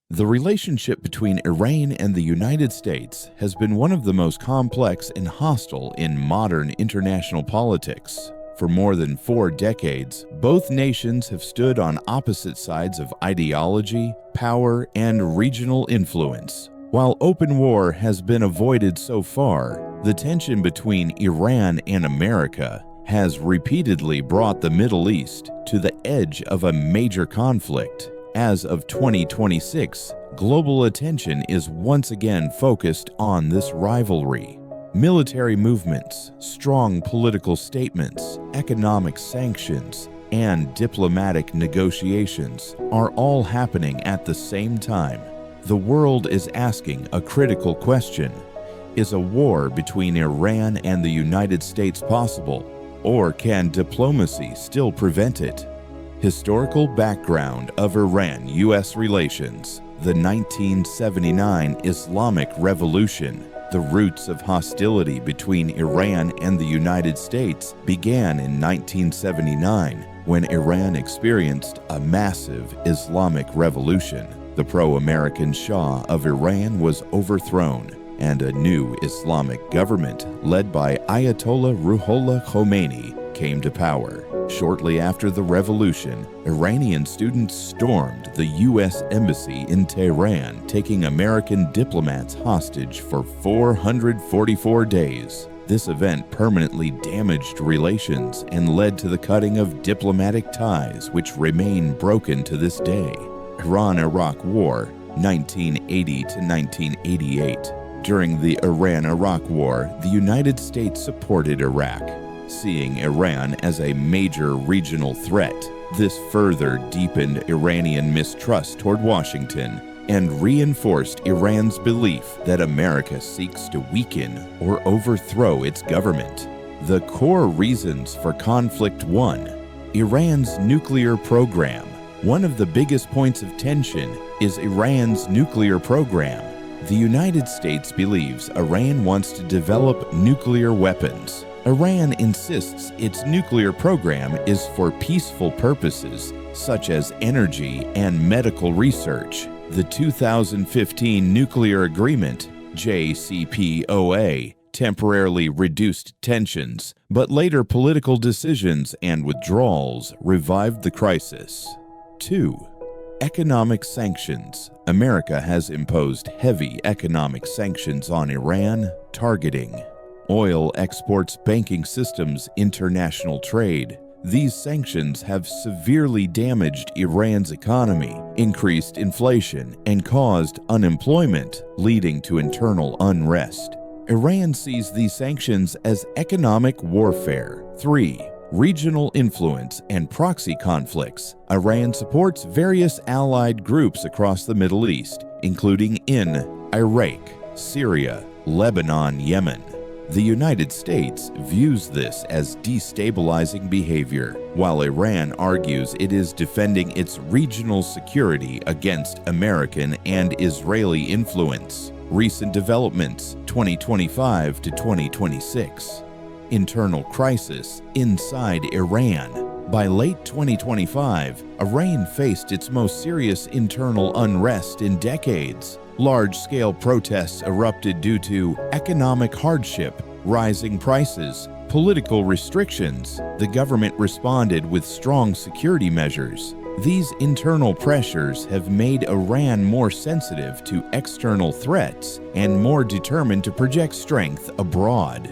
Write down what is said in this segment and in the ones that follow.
The relationship between Iran and the United States has been one of the most complex and hostile in modern international politics. For more than 4 decades, both nations have stood on opposite sides of ideology, power, and regional influence. While open war has been avoided so far, the tension between Iran and America has repeatedly brought the Middle East to the edge of a major conflict. As of 2026, global attention is once again focused on this rivalry. Military movements, strong political statements, economic sanctions, and diplomatic negotiations are all happening at the same time. The world is asking a critical question: is a war between Iran and the United States possible, or can diplomacy still prevent it? Historical background of Iran-U.S. relations. The 1979 Islamic Revolution. The roots of hostility between Iran and the United States began in 1979 when Iran experienced a massive Islamic revolution. The pro-American Shah of Iran was overthrown, and a new Islamic government led by Ayatollah Ruhollah Khomeini came to power. Shortly after the revolution, Iranian students stormed the U.S. Embassy in Tehran, taking American diplomats hostage for 444 days. This event permanently damaged relations and led to the cutting of diplomatic ties, which remain broken to this day. Iran-Iraq War, 1980 to 1988. During the Iran-Iraq War, the United States supported Iraq, seeing Iran as a major regional threat. This further deepened Iranian mistrust toward Washington and reinforced Iran's belief that America seeks to weaken or overthrow its government. The core reasons for conflict: 1. Iran's nuclear program. One of the biggest points of tension is Iran's nuclear program. The United States believes Iran wants to develop nuclear weapons. Iran insists its nuclear program is for peaceful purposes, such as energy and medical research. The 2015 nuclear agreement, JCPOA, temporarily reduced tensions, but later political decisions and withdrawals revived the crisis. 2. Economic sanctions. America has imposed heavy economic sanctions on Iran, targeting oil exports, banking systems, international trade. These sanctions have severely damaged Iran's economy, increased inflation, and caused unemployment, leading to internal unrest. Iran sees these sanctions as economic warfare. 3. Regional influence and proxy conflicts. Iran supports various allied groups across the Middle East, including in Iraq, Syria, Lebanon, Yemen. The United States views this as destabilizing behavior, while Iran argues it is defending its regional security against American and Israeli influence. Recent developments, 2025 to 2026. Internal crisis inside Iran. By late 2025, Iran faced its most serious internal unrest in decades. Large-scale protests erupted due to economic hardship, rising prices, political restrictions. The government responded with strong security measures. These internal pressures have made Iran more sensitive to external threats and more determined to project strength abroad.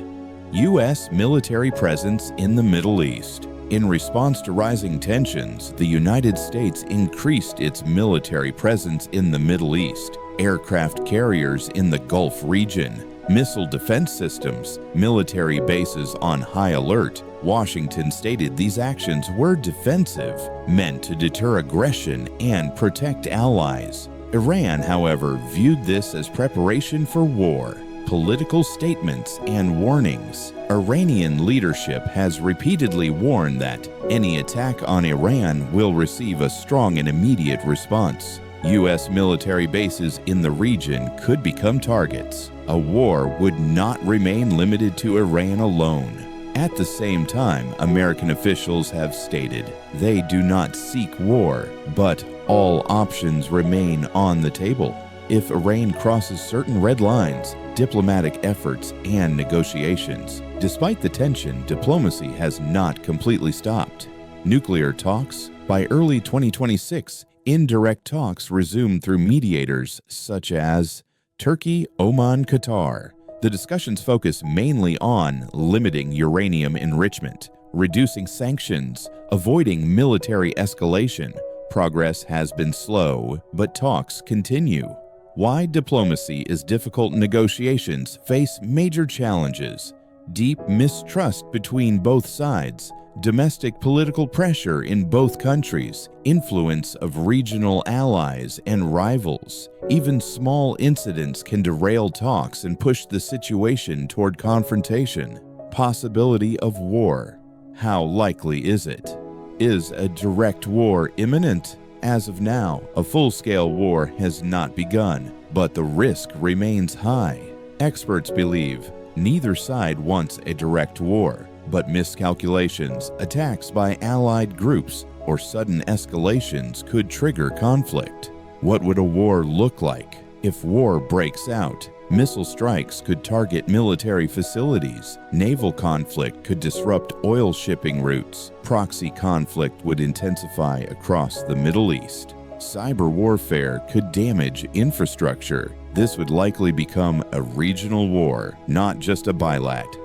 U.S. military presence in the Middle East. In response to rising tensions, the United States increased its military presence in the Middle East. Aircraft carriers in the Gulf region, missile defense systems, military bases on high alert. Washington stated these actions were defensive, meant to deter aggression and protect allies. Iran, however, viewed this as preparation for war. Political statements and warnings. Iranian leadership has repeatedly warned that any attack on Iran will receive a strong and immediate response. U.S. military bases in the region could become targets. A war would not remain limited to Iran alone. At the same time, American officials have stated they do not seek war, but All options remain on the table. If Iran crosses certain red lines, diplomatic efforts and negotiations. Despite the tension, diplomacy has not completely stopped. Nuclear talks. By early 2026, indirect talks resumed through mediators such as Turkey, Oman, Qatar. The discussions focus mainly on limiting uranium enrichment, reducing sanctions, avoiding military escalation. Progress has been slow, but talks continue. Why diplomacy is difficult. Negotiations face major challenges. Deep mistrust between both sides, domestic political pressure in both countries, influence of regional allies and rivals. Even small incidents can derail talks and push the situation toward confrontation. Possibility of war. How likely is it? Is a direct war imminent? As of now, a full-scale war has not begun, but the risk remains high. Experts believe neither side wants a direct war, but miscalculations, attacks by allied groups, or sudden escalations could trigger conflict. What would a war look like? If war breaks out, missile strikes could target military facilities, naval conflict could disrupt oil shipping routes, proxy conflict would intensify across the Middle East. Cyber warfare could damage infrastructure. This would likely become a regional war, not just a bilat.